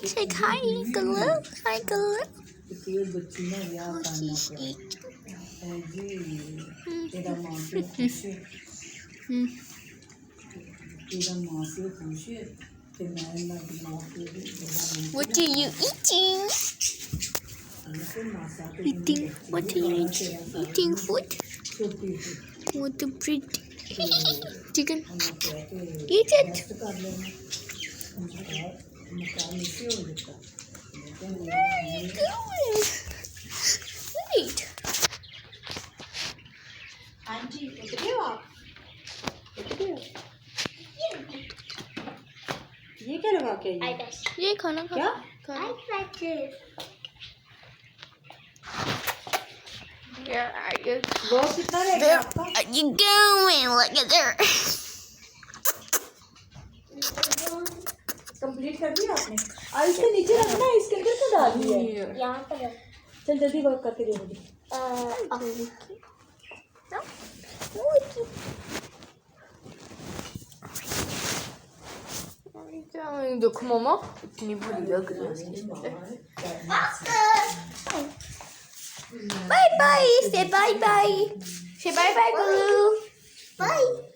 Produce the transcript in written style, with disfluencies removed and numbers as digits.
Say hi, Gulu. Hi, Gulu. Oh, she's eating. What are you eating? Eating. What are you eating? Eating food? What the breed? Chicken. Eat it. Where are you going? Wait. Aunty उठ गए हो आप उठ गए हो ये क्या लगा के ये खाना खा क्या Where are you? वो कितना रहेगा Where आपका are you going? Look at there. Complete कर दिया आपने और इसके नीचे रखना है इसके अंदर तो डाल दिया है यहाँ पर चल जल्दी वर्क करके दे मुझे देखो मामा इतनी बड़ी लग रही है Bye bye. Say bye bye. Say bye bye, Gulu. Bye.